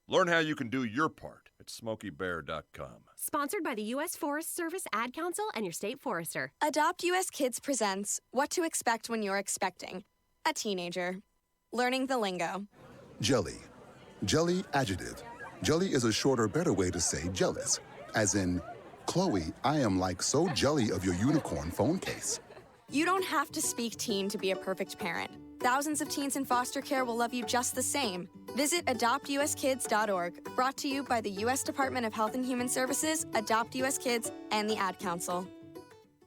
Learn how you can do your part at SmokeyBear.com. Sponsored by the U.S. Forest Service, Ad Council, and your state forester. Adopt U.S. Kids presents What to Expect When You're Expecting a Teenager. Learning the lingo. Jelly. Jelly adjective. Jelly is a shorter, better way to say jealous. As in, Chloe, I am like so jelly of your unicorn phone case. You don't have to speak teen to be a perfect parent. Thousands of teens in foster care will love you just the same. Visit adoptuskids.org, brought to you by the U.S. Department of Health and Human Services, Adopt U.S. Kids, and the Ad Council.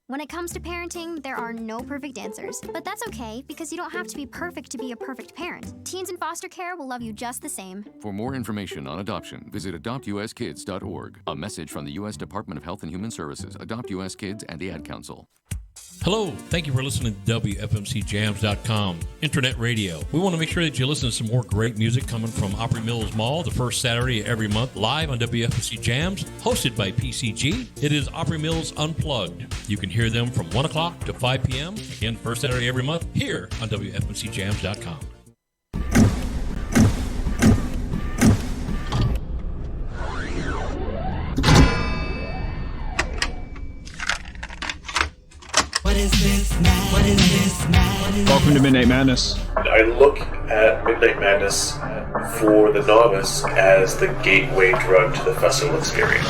When it comes to parenting, there are no perfect answers. But that's okay, because you don't have to be perfect to be a perfect parent. Teens in foster care will love you just the same. For more information on adoption, visit adoptuskids.org. A message from the U.S. Department of Health and Human Services, Adopt U.S. Kids, and the Ad Council. Hello, thank you for listening to WFMCJams.com, Internet Radio. We want to make sure that you listen to some more great music coming from Opry Mills Mall the first Saturday of every month, live on WFMC Jams, hosted by PCG. It is Opry Mills Unplugged. You can hear them from 1 o'clock to 5 p.m., again, first Saturday every month, here on WFMCJams.com. Welcome to Midnight Madness. I look at Midnight Madness for the novice as the gateway drug to the festival experience.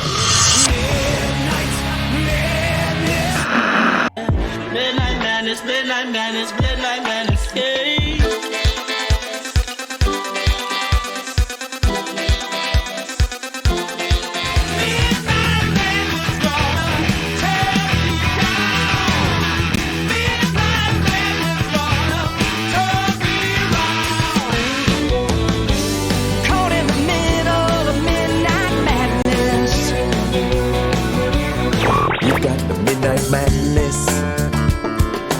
Midnight Madness, Midnight Madness, Midnight Madness, yeah. Madness.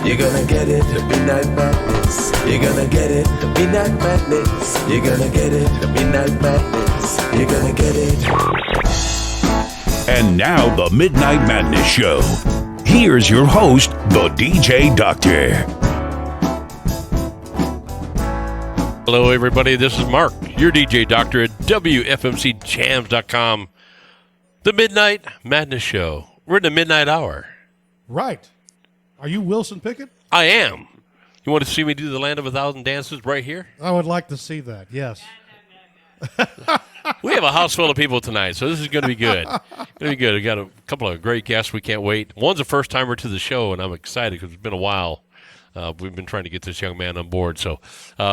You're gonna get it, the Midnight Madness. You're gonna get it, the Midnight Madness. You're gonna get it, the Midnight Madness. You're gonna get it. And now the Midnight Madness Show. Here's your host, the DJ Doctor. Hello, everybody. This is Mark, your DJ Doctor at WFMCJams.com. The Midnight Madness Show. We're in the midnight hour. Right. Are you Wilson Pickett? I am. You want to see me do the Land of a Thousand Dances right here? I would like to see that, yes. We have a house full of people tonight, so this is going to be good. Going to be good. We got a couple of great guests. We can't wait. One's a first-timer to the show, and I'm excited because it's been a while. We've been trying to get this young man on board. So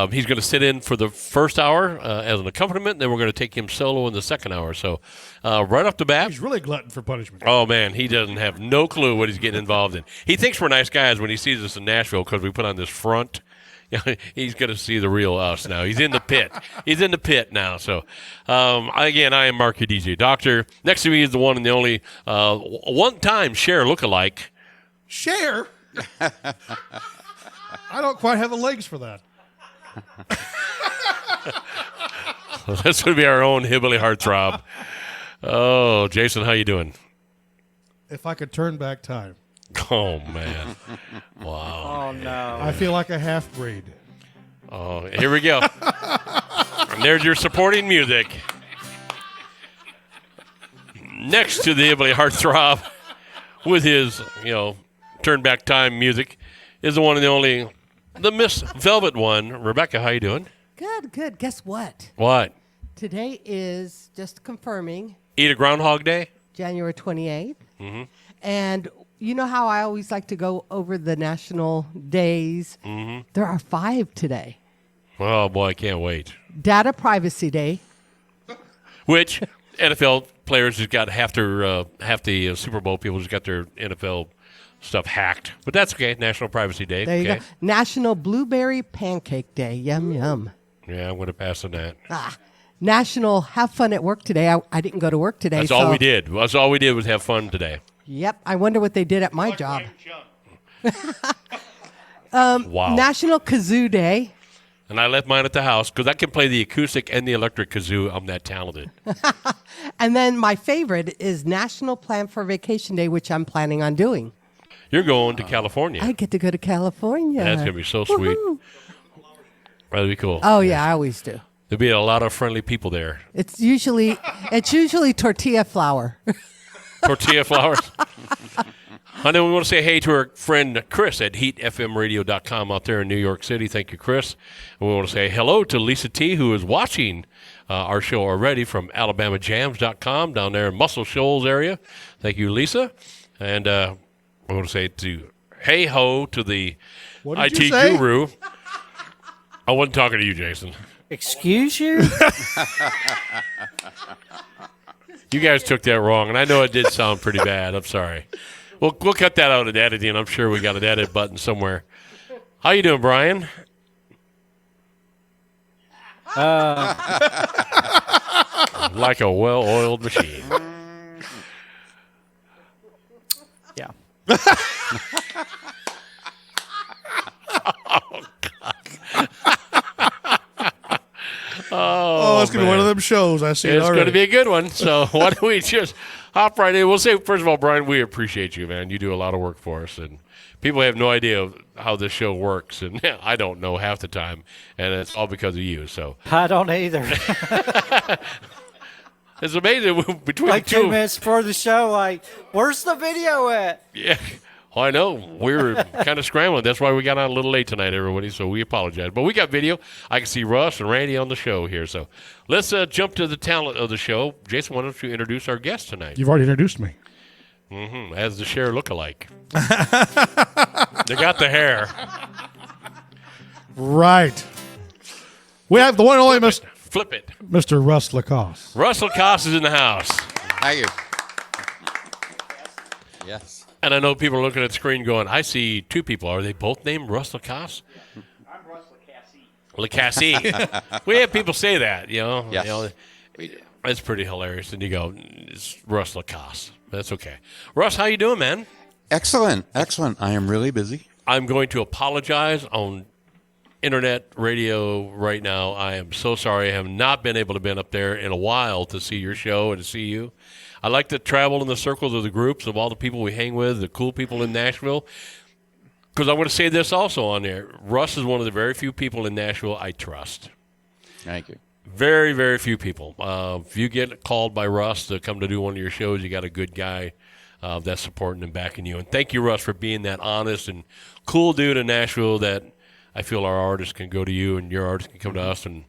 he's going to sit in for the first hour as an accompaniment, and then we're going to take him solo in the second hour. So right off the bat. He's really glutton for punishment. Oh, man, he doesn't have no clue what he's getting involved in. He thinks we're nice guys when he sees us in Nashville because we put on this front. He's going to see the real us now. He's in the pit. He's in the pit now. So, again, I am Mark, your DJ Doctor. Next to me is the one and the only one-time Cher lookalike. Cher? I don't quite have the legs for that. That's going to be our own Hillbilly Heartthrob. Oh, Jason, how you doing? If I could turn back time. Oh, man. Wow. Oh, no. I feel like a half-breed. Oh, here we go. And there's your supporting music. Next to the Hillbilly Heartthrob with his, turn back time music is the one and the only, the Miss Velvet one. Rebecca, how you doing? Good. Guess what? What? Today is, just confirming, Eat a Groundhog Day? January 28th. Mm-hmm. And you know how I always like to go over the national days? Mm-hmm. There are 5 today. Oh, boy, I can't wait. Data Privacy Day. Which NFL players just got half the Super Bowl people just got their NFL stuff hacked. But that's okay. National Privacy Day. There you go. National Blueberry Pancake Day. Yum, yum. Yeah, I'm going to pass on that. National Have Fun at Work Today. I didn't go to work today. That's all we did. That's all we did was have fun today. Yep. I wonder what they did at my job. Wow. National Kazoo Day. And I left mine at the house because I can play the acoustic and the electric kazoo. I'm that talented. And then my favorite is National Plan for Vacation Day, which I'm planning on doing. You're going to California. I get to go to California. That's going to be so sweet. Woo-hoo. That'd be cool. Oh, yeah, I always do. There'll be a lot of friendly people there. It's usually tortilla flour. Tortilla flowers. And then we want to say hey to our friend Chris at heatfmradio.com out there in New York City. Thank you, Chris. And we want to say hello to Lisa T., who is watching our show already from alabamajams.com down there in Muscle Shoals area. Thank you, Lisa. And I want to say hey ho to the IT guru. I wasn't talking to you, Jason. Excuse you? You guys took that wrong, and I know it did sound pretty bad. I'm sorry. We'll cut that out in editing. I'm sure we got an edit button somewhere. How you doing, Brian? Like a well-oiled machine. Yeah. Oh, God. Oh, it's going to be one of them shows. I see it already. It's going to be a good one. So why don't we just hop right in? We'll say, first of all, Brian, we appreciate you, man. You do a lot of work for us. And people have no idea how this show works. And I don't know half the time. And it's all because of you. So I don't either. It's amazing. Between like two 2 minutes before the show, like, where's the video at? Yeah. Well, I know. We were kind of scrambling. That's why we got on a little late tonight, everybody, so we apologize. But we got video. I can see Russ and Randy on the show here. So let's jump to the talent of the show. Jason, why don't you introduce our guest tonight? You've already introduced me. Mm-hmm. As the Cher lookalike. They got the hair. Right. We have the one and only Flip it. Mr. Russ Lacasse. Russ Lacasse is in the house. Thank you. Yes. And I know people are looking at the screen going, I see two people. Are they both named Russ Lacasse? I'm Russ Lacasse. Lacasse. We have people say that, you know. Yes, you know, we do. It's pretty hilarious. And you go, it's Russ Lacasse. That's okay. Russ, how you doing, man? Excellent. Excellent. I am really busy. I'm going to apologize on internet radio right now. I am so sorry. I have not been able to be up there in a while to see your show and to see you. I like to travel in the circles of the groups of all the people we hang with, the cool people in Nashville. Because I want to say this also on there. Russ is one of the very few people in Nashville I trust. Thank you. Very, very few people. If you get called by Russ to come to do one of your shows, you got a good guy that's supporting and backing you. And thank you, Russ, for being that honest and cool dude in Nashville that I feel our artists can go to you and your artists can come to us, and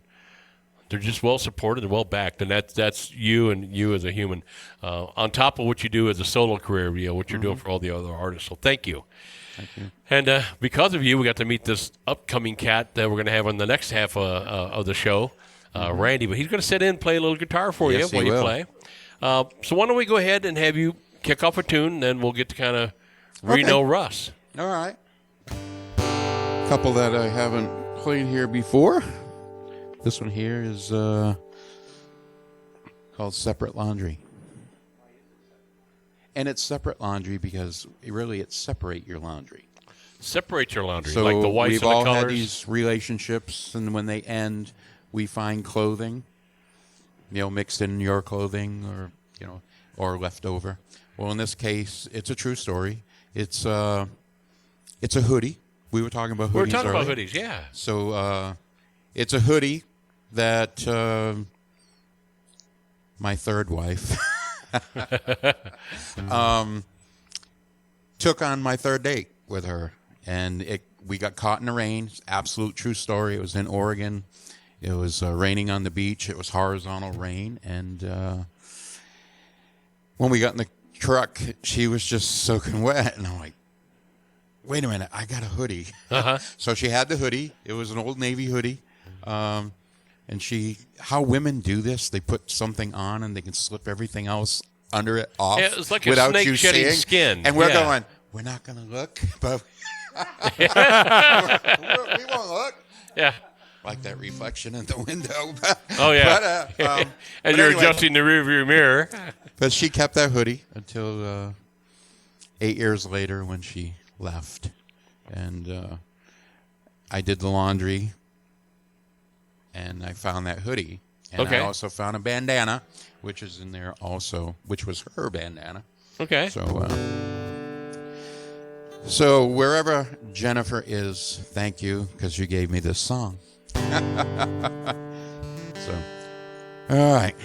they're just well supported and well backed, and that's you and you as a human. On top of what you do as a solo career, you know, what you're doing for all the other artists. So thank you. Thank you. And because of you, we got to meet this upcoming cat that we're going to have on the next half of the show, Randy. But he's going to sit in and play a little guitar for Yes, you while he you will. play. So why don't we go ahead and have you kick off a tune, and then we'll get to kind of re-know Russ. All right. A couple that I haven't played here before. This one here is called Separate Laundry. And it's separate laundry because it's separate your laundry. Separate your laundry, So like the whites we've and the all colors. had these relationships, and when they end, we find clothing, mixed in your clothing or left over. Well, in this case, it's a true story. It's a hoodie. We were talking about hoodies. We were talking about earlier. hoodies, yeah. So it's a hoodie that my third wife took on my third date with her, and we got caught in the rain. It's absolute true story. It was in Oregon. It was raining on the beach. It was horizontal rain, and when we got in the truck, she was just soaking wet, and I'm like, wait a minute, I got a hoodie. Uh-huh. So she had the hoodie. It was an Old Navy hoodie. And how women do this, they put something on and they can slip everything else under it off. Yeah, it's like a without snake you shedding seeing. skin. And we're Yeah. going, we're not going to look, but we won't look. Yeah. Like that reflection in the window. Oh, yeah. But, and you're adjusting the rearview mirror. But she kept that hoodie until 8 years later when she left. And I did the laundry, and I found that hoodie. And Okay. I also found a bandana, which is in there also, which was her bandana. Okay. So wherever Jennifer is, thank you, because you gave me this song. So, all right.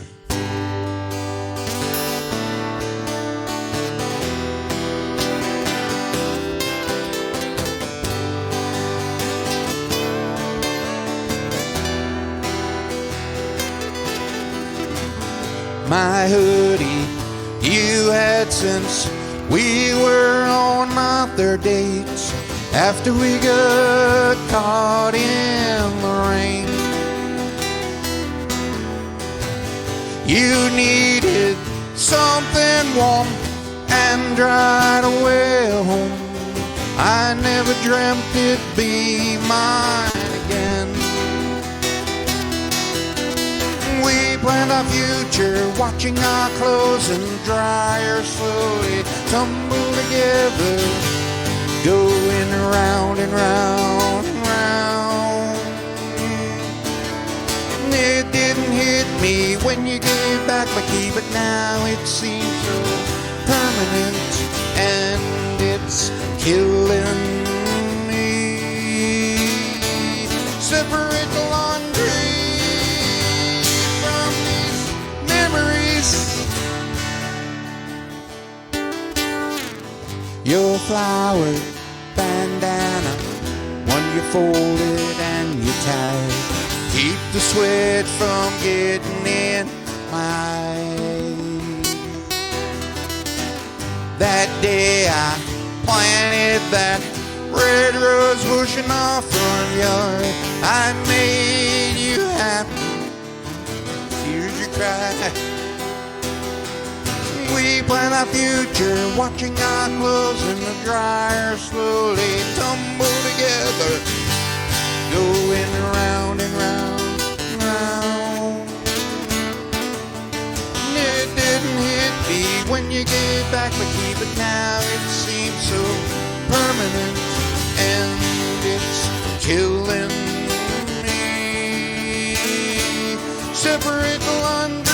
My hoodie you had since we were on our third date. After we got caught in the rain, you needed something warm and dry to wear home. I never dreamt it'd be mine again. We planned our future, watching our clothes and dryer slowly tumble together, going round and round and round. It didn't hit me when you gave back my key, but now it seems so permanent, and it's killing me. Separate the laundry from these memories. Your flower bandana, one you folded and you tied. Keep the sweat from getting in my eyes. That day I planted that red rose bush in our front yard. I made you happy, tears you cry. We plan our future, watching our clothes in the dryer slowly tumble together, going round and round and round. It didn't hit me when you gave back the key, but now it seems so permanent, and it's killing me. Separate the laundry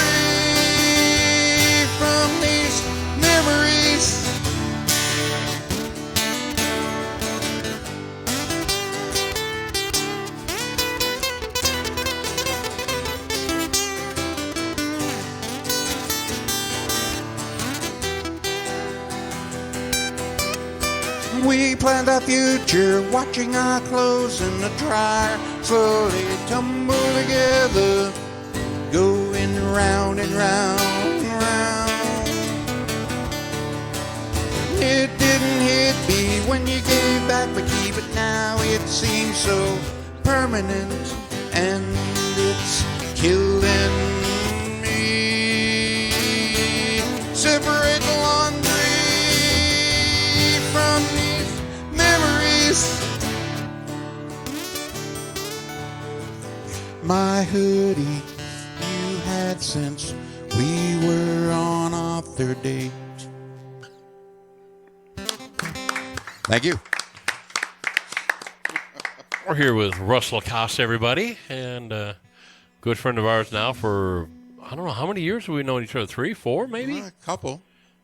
from these memories. We planned our future, watching our clothes in the dryer slowly tumble together, going round and round and round. It didn't hit me when you gave back the key, but now it seems so permanent, and it's killing me. Separate the laundry from these memories. My hoodie you had since we were on our third date. Thank you. We're here with Russ Lacasse, everybody, and a good friend of ours now for, I don't know, how many years have we known each other? 3, 4, maybe? A couple.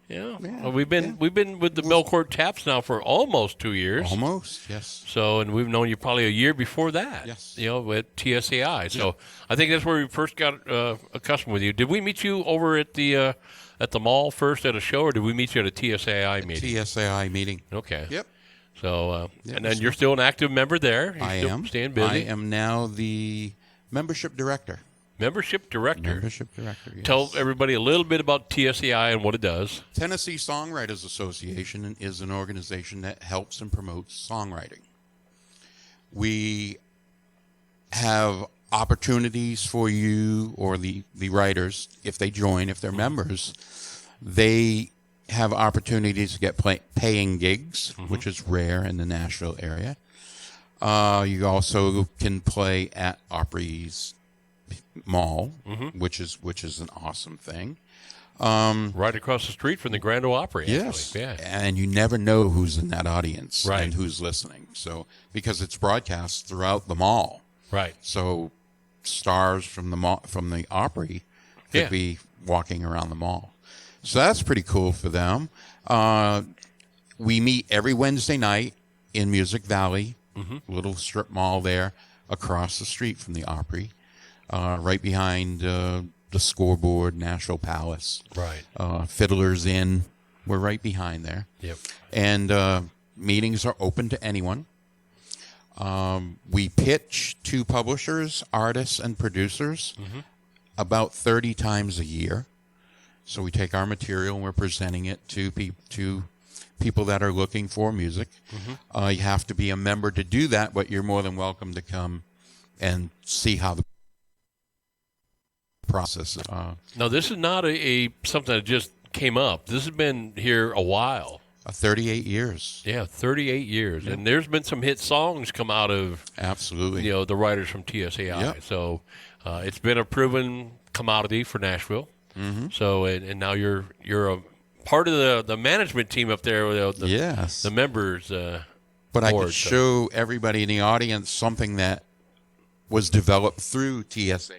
Yeah. We've been with the Belcourt Taps now for almost 2 years. Almost, yes. So, and we've known you probably a year before that. Yes. You know, with TSAI. So, I think that's where we first got accustomed with you. Did we meet you over at the mall first at a show, or did we meet you at a TSAI meeting? TSAI meeting. Okay. Yep. So, and then you're still an active member there. You're I still am. staying busy. I am now the membership director. Membership director. Membership director, yes. Tell everybody a little bit about TSAI and what it does. Tennessee Songwriters Association is an organization that helps and promotes songwriting. We have opportunities for you or the writers, if they join, if they're members, they have opportunities to get paying gigs, which is rare in the Nashville area. You also can play at Opry's Mall, which is an awesome thing. Right across the street from the Grand Ole Opry. Yes, yeah. And you never know who's in that audience Right. and who's listening. So because it's broadcast throughout the mall, right? So stars from the mall, from the Opry could be walking around the mall. So that's pretty cool for them. We meet every Wednesday night in Music Valley, little strip mall there across the street from the Opry. right behind the Scoreboard, Nashville Palace. Right. Fiddler's Inn. We're right behind there. Yep. And meetings are open to anyone. We pitch to publishers, artists, and producers about 30 times a year. So we take our material and we're presenting it to people that are looking for music. You have to be a member to do that, but you're more than welcome to come and see how the process is. Now, this is not a something that just came up. This has been here a while. 38 years. Yeah, 38 years. Yep. And there's been some hit songs come out of absolutely, the writers from TSAI. Yep. So it's been a proven commodity for Nashville. So and now you're a part of the management team up there. The members. But I could show everybody in the audience something that was developed through TSAI.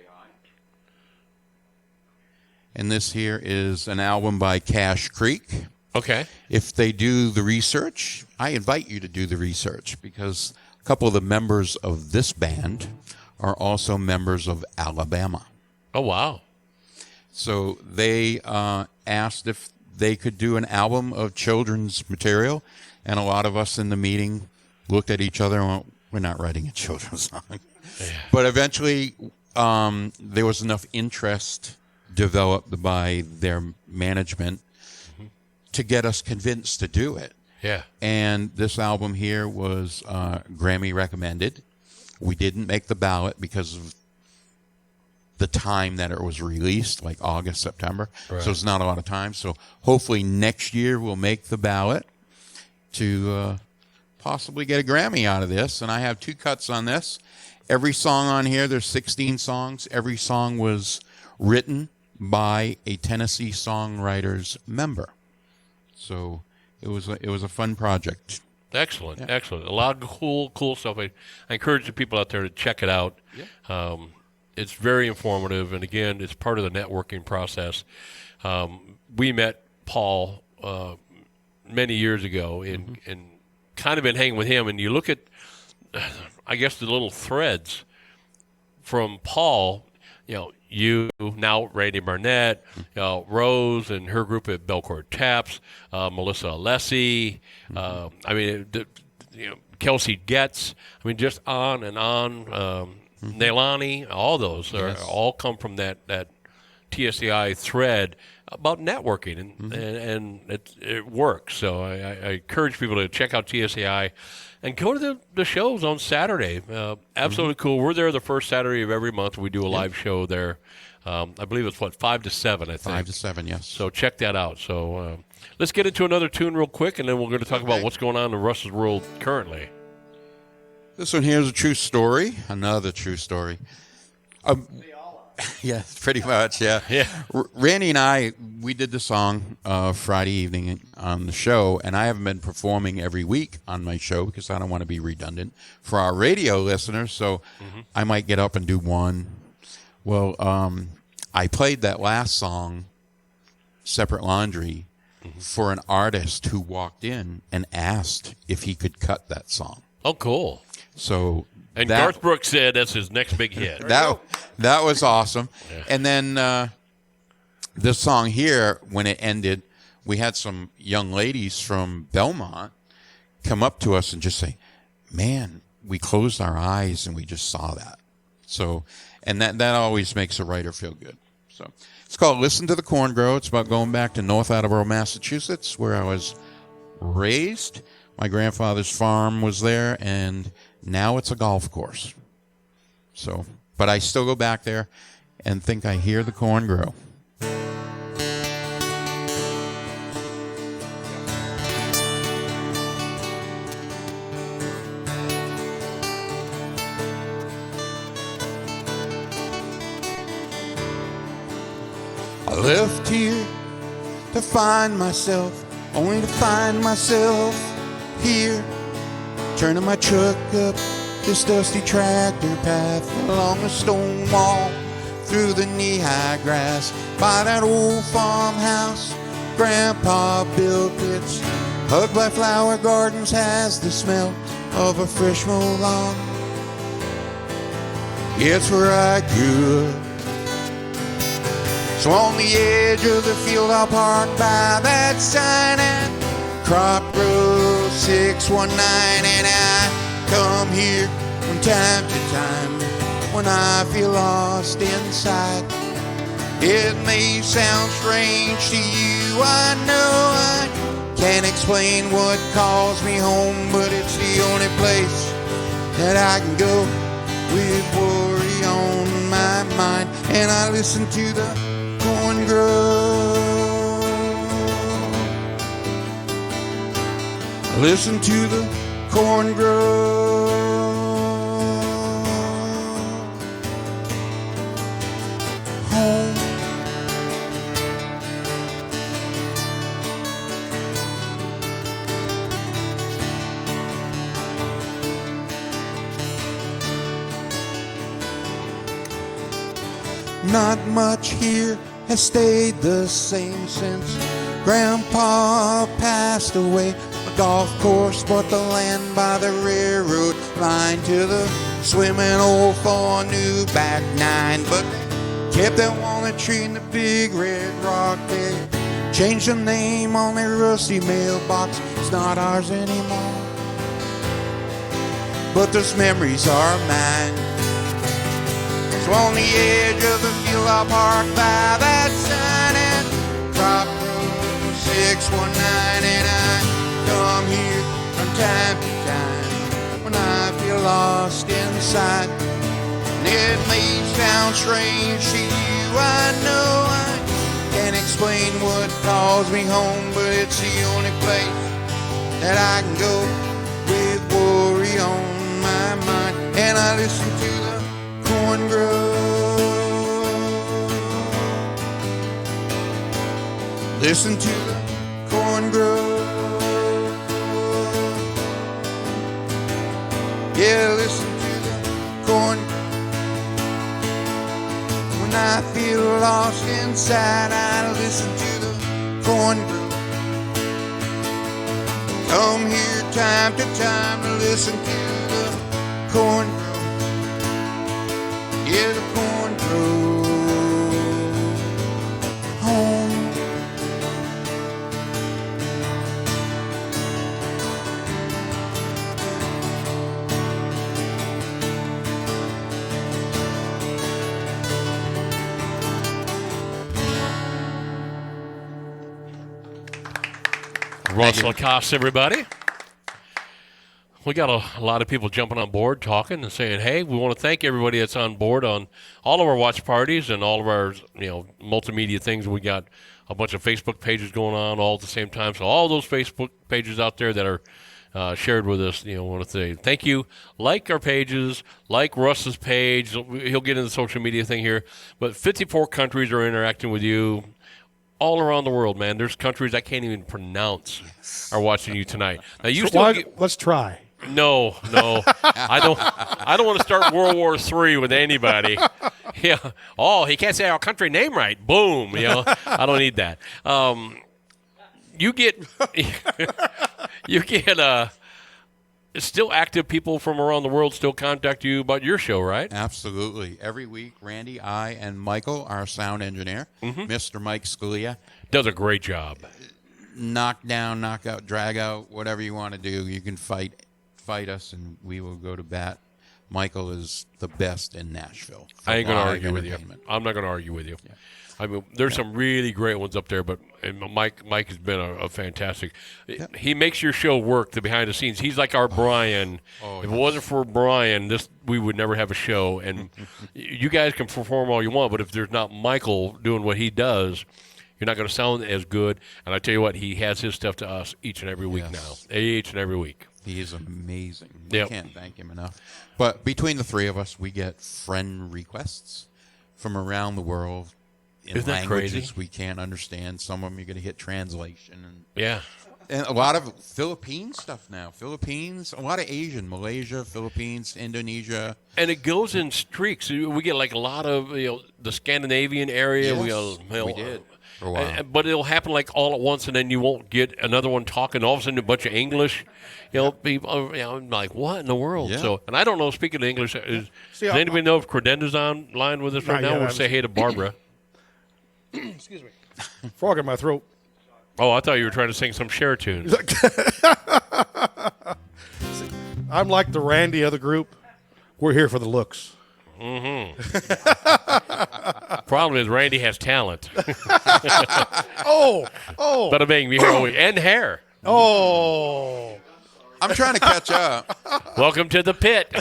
And this here is an album by Cash Creek. Okay. If they do the research, I invite you to do the research because a couple of the members of this band are also members of Alabama. Oh, wow. So they asked if they could do an album of children's material, and a lot of us in the meeting looked at each other and went, we're not writing a children's song. Yeah. But eventually there was enough interest developed by their management to get us convinced to do it. Yeah. And this album here was Grammy recommended. We didn't make the ballot because of the time that it was released, like August, September. Right. So it's not a lot of time. So hopefully next year we'll make the ballot to possibly get a Grammy out of this. And I have 2 cuts on this. Every song on here, there's 16 songs. Every song was written by a Tennessee Songwriters member. So it was a fun project. Excellent, excellent. A lot of cool stuff. I encourage the people out there to check it out. Yeah. It's very informative, and again, it's part of the networking process. We met Paul many years ago, and kind of been hanging with him. And you look at, I guess, the little threads from Paul. You now Randy Barnett, Rose and her group at Belcourt Taps, Melissa Alessi, Kelsey Getz. I mean, just on and on. Nailani, all those are all come from that TSAI thread about networking, and it works. So I encourage people to check out TSAI and go to the shows on Saturday. Absolutely cool. We're there the first Saturday of every month. We do a live show there. I believe it's 5 to 7. I think 5 to 7. Yes. So check that out. So let's get into another tune real quick, and then we're going to talk about what's going on in Russ's world currently. This one here is a true story. Another true story. Yeah, pretty much, yeah. Randy and I, we did the song Friday evening on the show, and I haven't been performing every week on my show because I don't want to be redundant for our radio listeners, so I might get up and do one. Well, I played that last song, Separate Laundry, for an artist who walked in and asked if he could cut that song. Oh, cool. So and Garth Brooks said that's his next big hit. That was awesome. Yeah. And then this song here, when it ended, we had some young ladies from Belmont come up to us and just say, man, we closed our eyes and we just saw that. So, and that always makes a writer feel good. So it's called Listen to the Corn Grow. It's about going back to North Attleboro, Massachusetts, where I was raised. My grandfather's farm was there, and now it's a golf course. So, but I still go back there and think I hear the corn grow. I left here to find myself, only to find myself here, turning my truck up this dusty tractor path along a stone wall, through the knee-high grass, by that old farmhouse Grandpa built. It's hugged by flower gardens, has the smell of a fresh mowed lawn. It's where I grew up. So on the edge of the field I'll park by that sign at Crop Road 619, and I come here from time to time when I feel lost inside. It may sound strange to you, I know I can't explain what calls me home, but it's the only place that I can go with worry on my mind. And I listen to the corn grow. I listen to the corn grow. Home. Not much here has stayed the same since Grandpa passed away. A golf course, but the land by the railroad line to the swimming hole for a new back nine. But kept that walnut tree in the big red rock there. Changed the name on the rusty mailbox. It's not ours anymore, but those memories are mine. So on the edge of the field I'll park by that sign at Crop Road 619, and I come here from time to time when I feel lost inside. And it may sound strange to you, I know I can't explain what calls me home, but it's the only place that I can go with worry on my mind. And I listen to the corn grow. Listen to the corn grow. Yeah, listen to the corn. When I feel lost inside, I listen to the corn grow. Come here time to time to listen to the corn grow. Yeah, the corn grows home. Russ Lacasse, everybody. We got a lot of people jumping on board, talking and saying, hey, we want to thank everybody that's on board on all of our watch parties and all of our, multimedia things. We got a bunch of Facebook pages going on all at the same time. So all those Facebook pages out there that are shared with us, want to say thank you. Like our pages, like Russ's page. He'll get into the social media thing here. But 54 countries are interacting with you. All around the world, man. There's countries I can't even pronounce are watching you tonight. Now you let's try. No, I don't want to start World War III with anybody. Yeah. Oh, he can't say our country name right. Boom. I don't need that. You get still active people from around the world still contact you about your show, right? Absolutely. Every week, Randy, I, and Michael, our sound engineer, Mr. Mike Scalia, does a great job. Knock down, knock out, drag out, whatever you want to do. You can fight us, and we will go to bat. Michael is the best in Nashville. I ain't going to argue with you. I'm not going to argue with you. Yeah. I mean, there's some really great ones up there, but Mike has been a fantastic. Yeah. He makes your show work, the behind the scenes. He's like our Brian. If it wasn't for Brian, we would never have a show. And you guys can perform all you want, but if there's not Michael doing what he does, you're not going to sound as good. And I tell you what, he has his stuff to us each and every week now. Each and every week. He is amazing. We can't thank him enough. But between the three of us, we get friend requests from around the world in languages we can't understand. Some of them you're going to hit translation. And And a lot of Philippine stuff now. Philippines, a lot of Asian, Malaysia, Philippines, Indonesia. And it goes in streaks. We get like a lot of the Scandinavian area. Yes, we did for a while. But it'll happen like all at once, and then you won't get another one talking. All of a sudden, a bunch of English. People. I'm like, what in the world? Yeah. So, and I don't know. Speaking of English, does anybody know if Credenda's online with us right now? We'll say hey to Barbara. Excuse me. Frog in my throat. Oh, I thought you were trying to sing some Cher tunes. I'm like the Randy of the group. We're here for the looks. Mm-hmm. Problem is, Randy has talent. Oh. Bada bing, and hair. Oh. I'm trying to catch up. Welcome to the pit.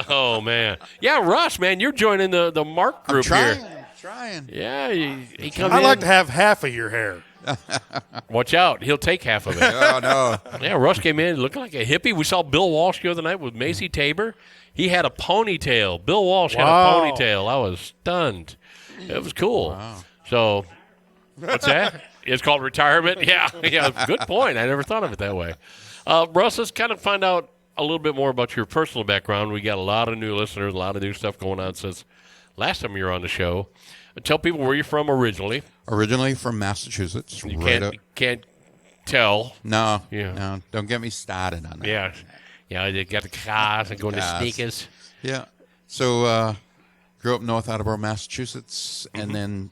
Oh, man. Yeah, Russ, man, you're joining the Mark group here. Trying. Yeah, he comes I in. like to have half of your hair. Watch out. He'll take half of it. Oh, no. Yeah, Russ came in looking like a hippie. We saw Bill Walsh the other night with Macy Tabor. He had a ponytail. Bill Walsh had a ponytail. I was stunned. It was cool. Wow. So, what's that? It's called retirement? Yeah, good point. I never thought of it that way. Russ, let's kind of find out a little bit more about your personal background. We got a lot of new listeners, a lot of new stuff going on since last time you were on the show. Tell people where you're from originally. Originally from Massachusetts. You can't tell. No, no. Don't get me started on that. Yeah. Yeah, they got the cars and going to sneakers. Yeah. So, grew up north Attleboro, Massachusetts, and then,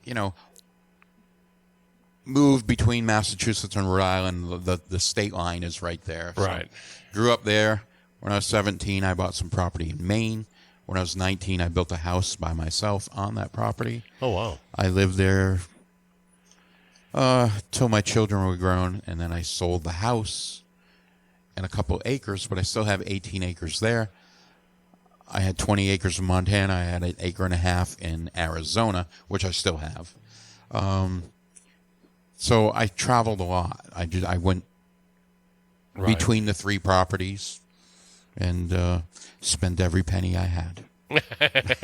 moved between Massachusetts and Rhode Island. The state line is right there. So right. Grew up there. When I was 17, I bought some property in Maine. When I was 19, I built a house by myself on that property. Oh, wow. I lived there till my children were grown, and then I sold the house and a couple acres, but I still have 18 acres there. I had 20 acres in Montana. I had an acre and a half in Arizona, which I still have. So I traveled a lot. I went between the three properties and spent every penny I had.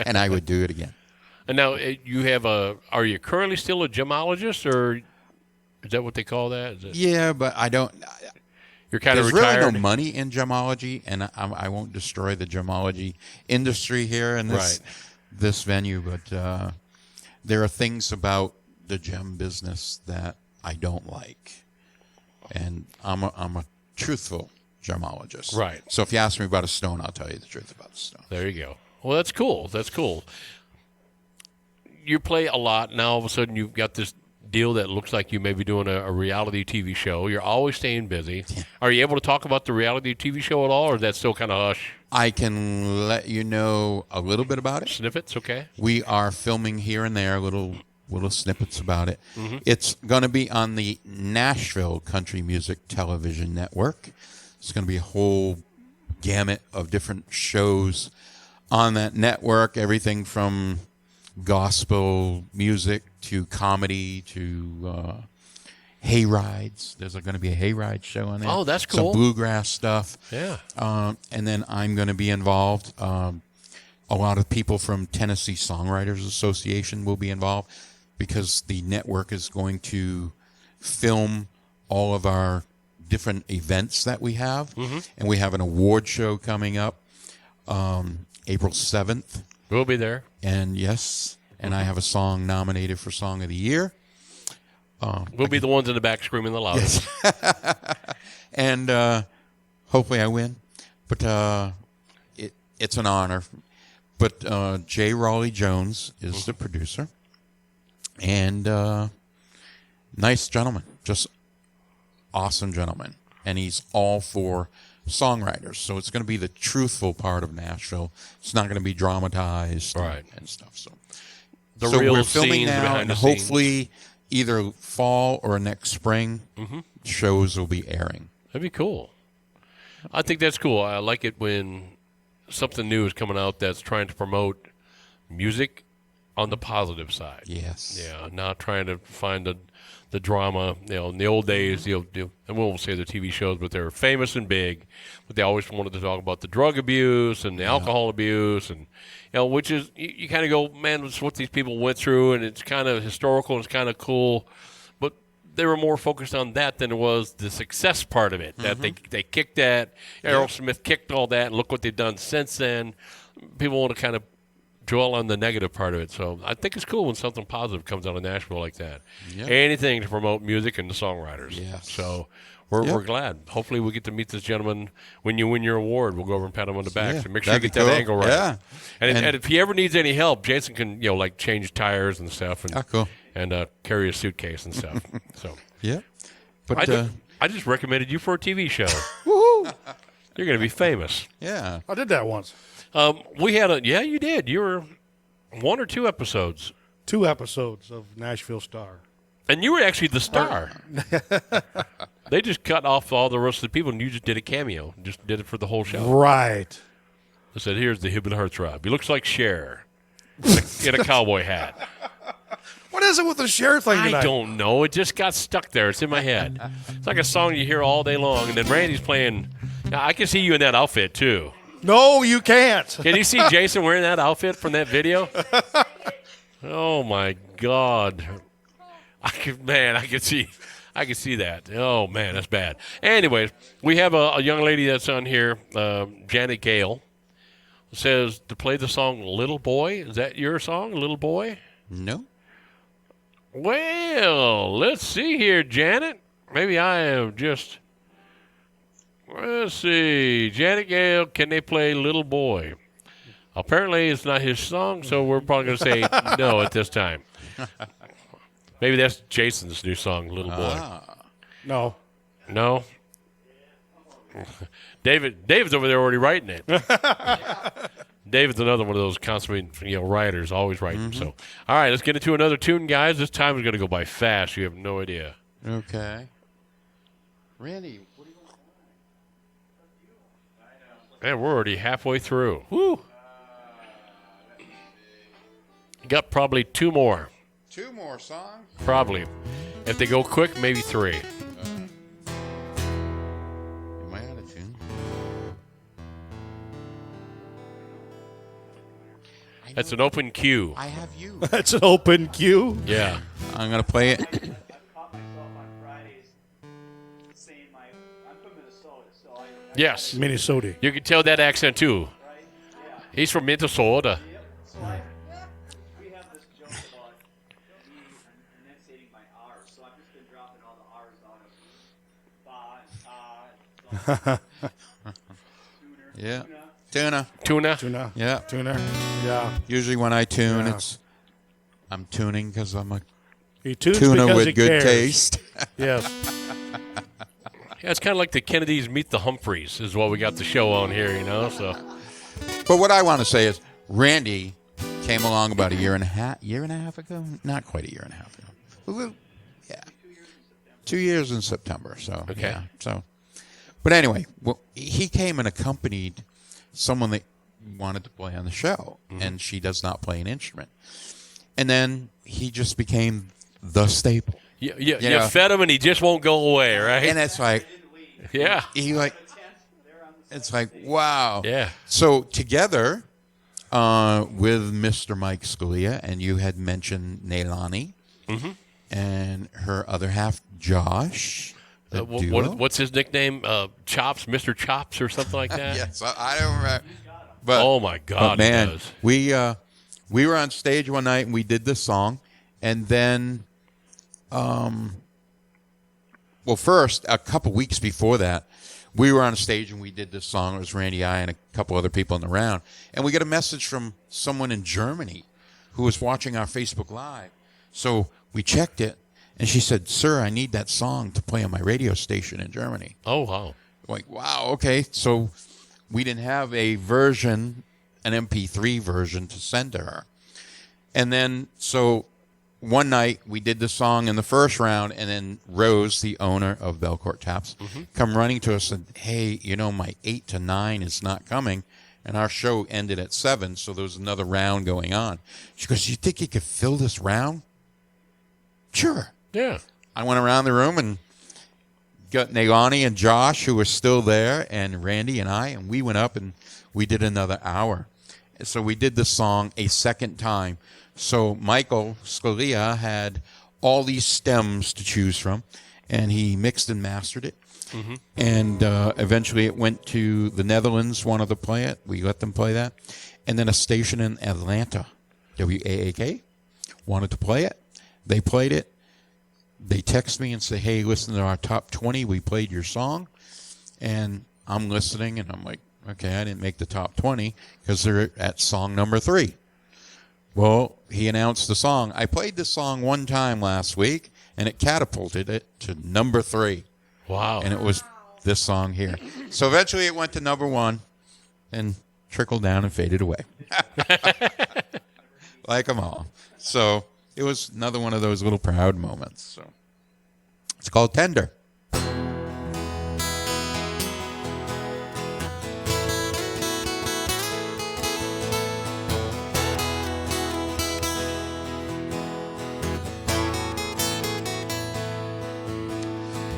And I would do it again. And now you have are you currently still a gemologist, or is that what they call that? Yeah, but I don't. You're kind of retired. There's really no money in gemology, and I won't destroy the gemology industry here in this venue, but there are things about the gem business that I don't like, and I'm a truthful gemologist. Right. So if you ask me about a stone, I'll tell you the truth about the stone. There you go. Well, that's cool. That's cool. You play a lot. Now all of a sudden you've got this deal that looks like you may be doing a reality TV show. You're always staying busy. Are you able to talk about the reality TV show at all, or is that still kind of hush? I can let you know a little bit about it. Snippets, okay. We are filming here and there little snippets about it. Mm-hmm. It's going to be on the Nashville Country Music Television Network. It's going to be a whole gamut of different shows on that network, everything from gospel music to comedy to hay rides. There's going to be a hay ride show on there. Oh, that's cool. Some bluegrass stuff. Yeah. And then I'm going to be involved. A lot of people from Tennessee Songwriters Association will be involved because the network is going to film all of our different events that we have. Mm-hmm. And we have an award show coming up April 7th. We'll be there. And yes, and I have a song nominated for Song of the Year. We'll be the ones in the back screaming the loudest. Yes. And hopefully I win. But it's an honor. But Jay Raleigh Jones is the producer. And nice gentleman. Just awesome gentleman. And he's all for songwriters. So it's going to be the truthful part of Nashville. It's not going to be dramatized and stuff. So real we're filming scenes now, behind and the hopefully either fall or next spring, shows will be airing. That'd be cool. I think that's cool. I like it when something new is coming out that's trying to promote music on the positive side. Yes. Yeah, not trying to find the drama. In the old days, and we won't say the TV shows, but they were famous and big, but they always wanted to talk about the drug abuse and the alcohol abuse, and which is you kind of go, man, it's what these people went through, and it's kind of historical and it's kind of cool, but they were more focused on that than it was the success part of it. That they kicked that. Aerosmith kicked all that, and look what they've done since then. People want to kind of dwell on the negative part of it. So I think it's cool when something positive comes out of Nashville like that. Yep. Anything to promote music and the songwriters. Yes. So we're glad. Hopefully we get to meet this gentleman when you win your award. We'll go over and pat him on the back. Yeah, So make sure you that'd get be that cool. angle right. Yeah. And if he ever needs any help, Jason can like change tires and stuff and cool. and carry a suitcase and stuff. So Yeah. But I just recommended you for a TV show. Woohoo! You're going to be famous. Yeah. I did that once. We had yeah, you did. You were 1 or 2 episodes. 2 episodes of Nashville Star. And you were actually the star. They just cut off all the rest of the people, and you just did a cameo. Just did it for the whole show. Right. I said, here's the Hibbit Heartthrob. He looks like Cher in a cowboy hat. What is it with the Cher thing tonight? I don't know. It just got stuck there. It's in my head. It's like a song you hear all day long, and then Randy's playing. Now, I can see you in that outfit, too. No, you can't. Can you see Jason wearing that outfit from that video? Oh, my God. I can see that. Oh, man, that's bad. Anyways, we have a young lady that's on here, Janet Gale, says to play the song Little Boy. Is that your song, Little Boy? No. Well, let's see here, Janet. Maybe I have just... Let's see. Janet Gale, can they play Little Boy? Apparently it's not his song, so we're probably going to say no at this time. Maybe that's Jason's new song, Little Boy. No. No? David's over there already writing it. David's another one of those consummate writers, always writing. So, all right, let's get into another tune, guys. This time is going to go by fast. You have no idea. Okay. Randy, what do you want? Man, we're already halfway through. Woo! Got probably 2 more. 2 more songs? Probably. If they go quick, maybe 3. Am I out of tune? That's an open queue. I have you. That's an open queue? Yeah. I'm going to play it. Yes. Minnesota. You can tell that accent, too. He's from Minnesota. Yeah. Tuna. Tuna. Yeah. Tuna. Yeah. Usually when I tune, I'm tuning because I'm a he tunes tuna because with he good cares. taste. Yes. Yeah, it's kind of like the Kennedys meet the Humphreys is what we got the show on here, So, But what I want to say is Randy came along about a year and a half ago? Not quite a year and a half ago. Yeah. 2 years in September. So, okay. Yeah, so, but anyway, he came and accompanied someone that wanted to play on the show, and she does not play an instrument. And then he just became the staple. You fed him and he just won't go away, right? And it's like, yeah. It's like, wow. Yeah. So together with Mr. Mike Scalia, and you had mentioned Neilani and her other half, Josh. What's his nickname? Chops, Mr. Chops or something like that? Yes, I don't remember. But, oh, my God, man, he does. we were on stage one night and we did this song. And then, first, a couple weeks before that, we were on stage and we did this song. It was Randy, I, and a couple other people in the round. And we got a message from someone in Germany who was watching our Facebook Live. So we checked it. And she said, "Sir, I need that song to play on my radio station in Germany." Oh, wow. Like, wow, okay. So we didn't have a version, an MP3 version to send to her. And then, so one night we did the song in the first round, and then Rose, the owner of Belcourt Taps, come running to us and said, "Hey, my 8 to 9 is not coming." And our show ended at 7, so there was another round going on. She goes, "You think you could fill this round?" Sure. Yeah. I went around the room and got Neilani and Josh, who were still there, and Randy and I, and we went up and we did another hour. So we did the song a second time. So Michael Scalia had all these stems to choose from, and he mixed and mastered it. Mm-hmm. And eventually it went to the Netherlands, wanted to play it. We let them play that. And then a station in Atlanta, WAAK, wanted to play it. They played it. They text me and say, hey, listen to our top 20. We played your song. And I'm listening, and I'm like, okay, I didn't make the top 20 because they're at song number 3. Well, he announced the song. I played this song one time last week, and it catapulted it to number 3. Wow. And it was this song here. So eventually it went to number 1 and trickled down and faded away. Like them all. So it was another one of those little proud moments. So it's called Tender.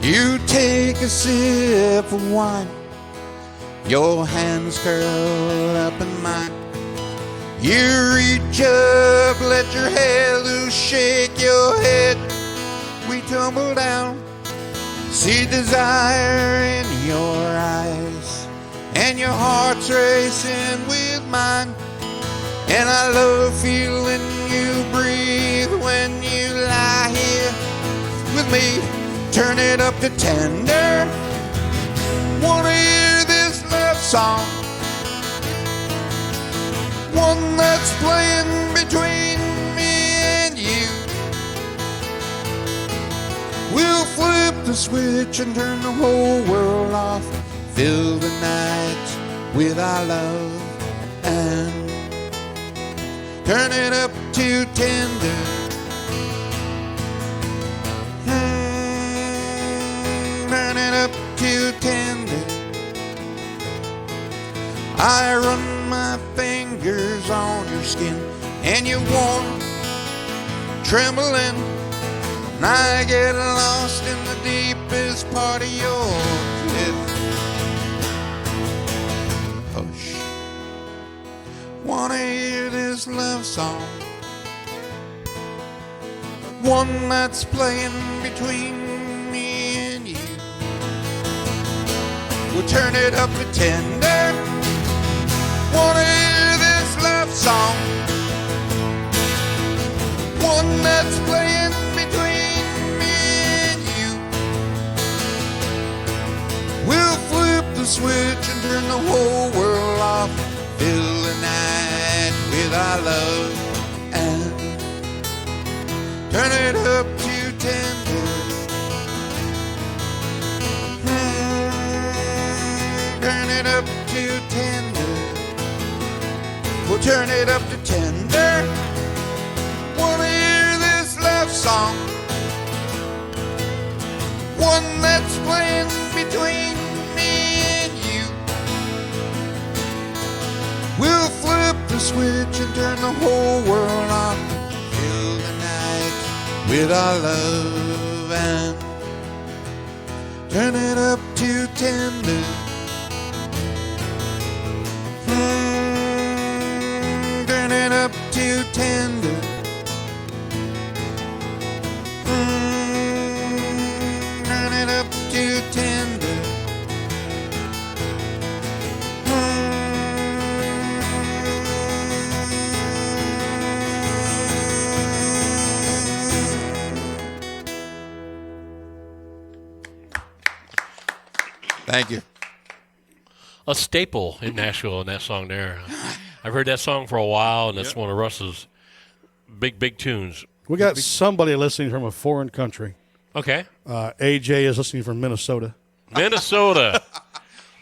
You take a sip of wine, your hands curl up in mine. You reach up, let your hair loose, shake your head. We tumble down, see desire in your eyes, and your heart's racing with mine. And I love feeling you breathe when you lie here with me. Turn it up to tender. Wanna hear this love song, one that's playing between me and you. We'll flip the switch and turn the whole world off. Fill the night with our love and turn it up to tender. Turn it up to tender. I run my fingers on your skin, and you're warm, trembling, and I get lost in the deepest part of your cliff. Hush. Wanna hear this love song, one that's playing between me and you. We'll turn it up to tender. Wanna hear this love song, one that's playing between me and you. We'll flip the switch and turn the whole world off. Fill the night with our love and turn it up to tender. Turn it up to tender. We'll turn it up to tender. Wanna hear this love song, one that's playing between me and you. We'll flip the switch and turn the whole world on. Fill the night with our love and turn it up to tender. Turn it up to tender. Turn it up to tender. Thank you. A staple in Nashville in that song there. I've heard that song for a while, and that's one of Russ's big tunes. We got somebody listening from a foreign country. Okay. AJ is listening from Minnesota. Minnesota.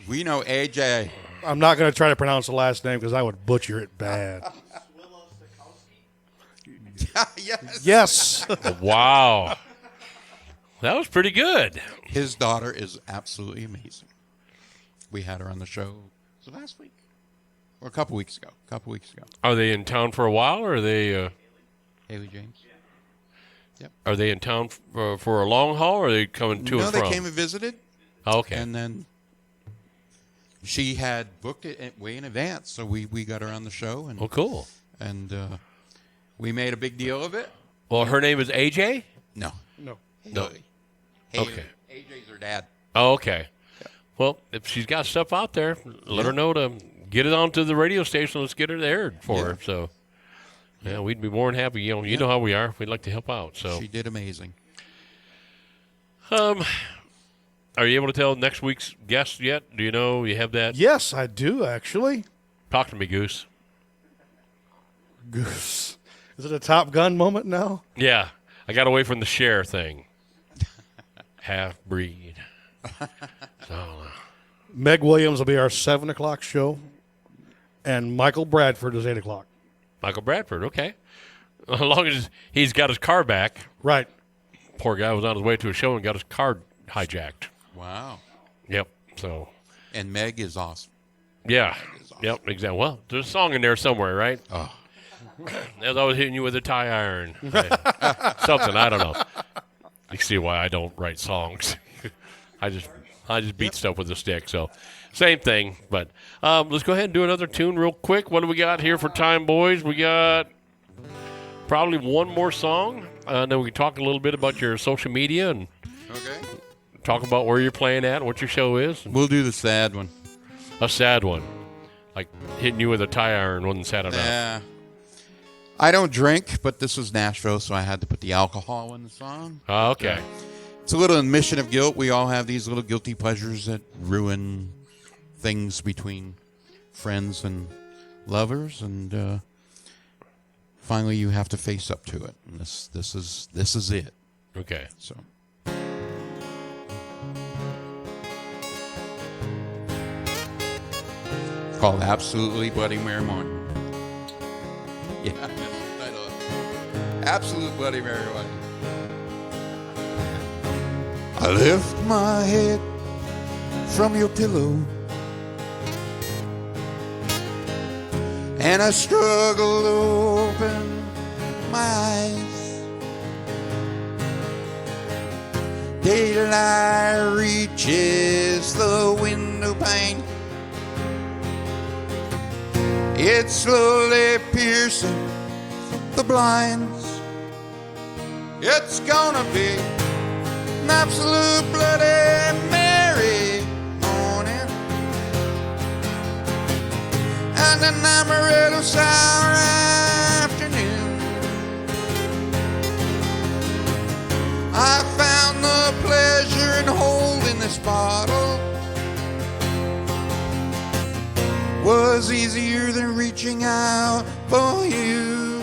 We know AJ. I'm not going to try to pronounce the last name because I would butcher it bad. Yes. Yes. Wow. That was pretty good. His daughter is absolutely amazing. We had her on the show last week or a couple weeks ago. Are they in town for a while, or are they? Haley James. Yep. Are they in town for a long haul, or are they coming to and from? No, they came and visited. Oh, okay. And then she had booked it way in advance, so we got her on the show. And, oh, cool. And we made a big deal of it. Well, her name is AJ? No. No. Okay. AJ's her dad. Oh, okay. Well, if she's got stuff out there, let her know to get it onto the radio station. Let's get it aired for her. So, yeah, we'd be more than happy. You know how we are. We'd like to help out. So she did amazing. Are you able to tell next week's guest yet? Do you know you have that? Yes, I do actually. Talk to me, Goose. Goose. Is it a Top Gun moment now? Yeah, I got away from the share thing. Half breed. So, Meg Williams will be our 7 o'clock show, and Michael Bradford is 8 o'clock. Michael Bradford, okay. As long as he's got his car back. Right. Poor guy was on his way to a show and got his car hijacked. Wow. Yep. So. And Meg is awesome. Yeah. Yep. Exactly. Well, there's a song in there somewhere, right? Oh. As I was hitting you with a tie iron. Something. I don't know. You see why I don't write songs. I just beat stuff with a stick. So same thing. But let's go ahead and do another tune real quick. What do we got here for time, boys? We got probably one more song. And then we can talk a little bit about your social media and talk about where you're playing at and what your show is. We'll do the sad one. A sad one. Like hitting you with a tie iron wasn't sad enough. Yeah. I don't drink, but this was Nashville, so I had to put the alcohol in the song. Oh, okay. It's a little admission of guilt. We all have these little guilty pleasures that ruin things between friends and lovers, and finally you have to face up to it. And this is it. Okay. So. It's called Absolutely Bloody Mary Morning. Yeah, that's the title of it. Absolute Bloody Mary Morning. I lift my head from your pillow and I struggle to open my eyes. Daylight reaches the window pane. It's slowly piercing the blinds. It's gonna be an absolute Bloody Mary morning, and an amaretto sour afternoon. I found the pleasure in holding this bottle. Was easier than reaching out for you.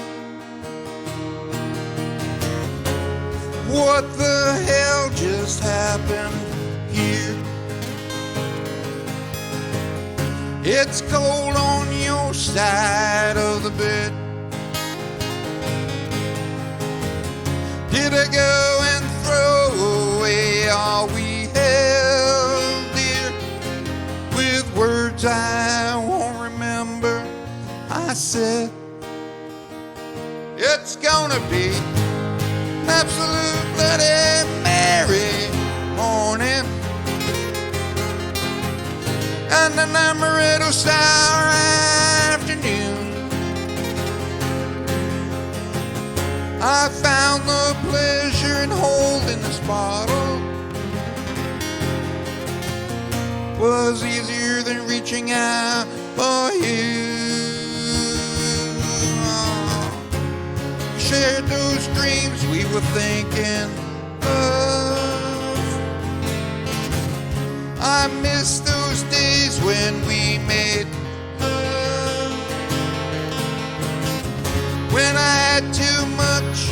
What the hell just happened here? It's cold on your side of the bed. Did I go and throw away all we held dear? With words I won't remember, I said it's gonna be an absolute Bloody Mary morning, and an amaretto sour afternoon. I found the pleasure in holding this bottle. Was easier than reaching out for you. Shared those dreams we were thinking of. I miss those days when we made love. When I had too much,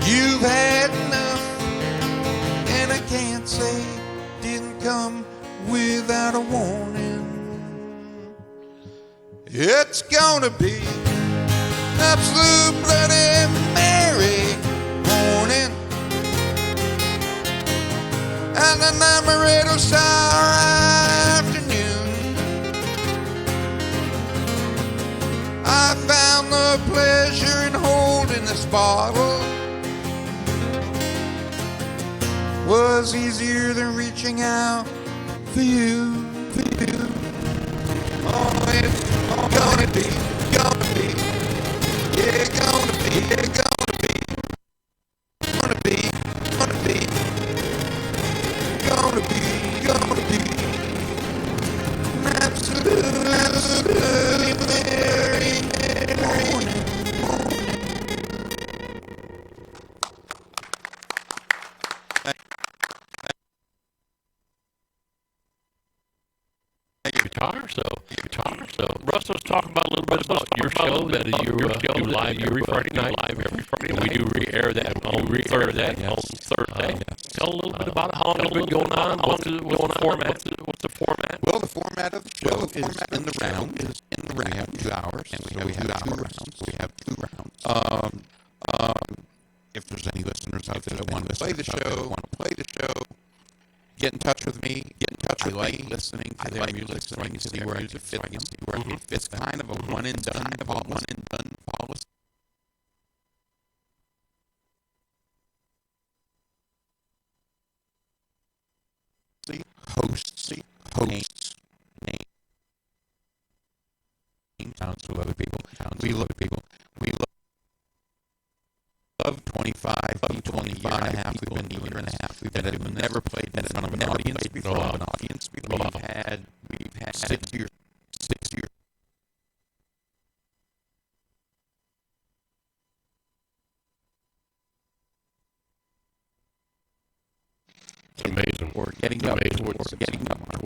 you've had enough, and I can't say didn't come without a warning. It's gonna be an absolute Bloody Mary morning, and an amaretto sour afternoon. I found the pleasure in holding this bottle. Was easier than reaching out for you, for you. Oh, it's gonna be, yeah, gonna be. 'Cause guitar. So Russ was talking about a little bit about your show that you do live every Friday night. We do re-air that on Thursday. Tell a little bit about how long it's been going on. What's the format? Well, the format of the show is in the round. We have 2 hours, and we have 2 rounds. We have 2 rounds. If there's any listeners out there that want to play the show, get in touch with me. I like listening to their music, so I can see where it fits. It's kind of a one and done policy. Hosts, sounds to other people. We love 25, 20 year and a half. We've been a year and a half. We've never played in front of an audience before. We've had 6 years. It's amazing. We're getting up towards 600 mark.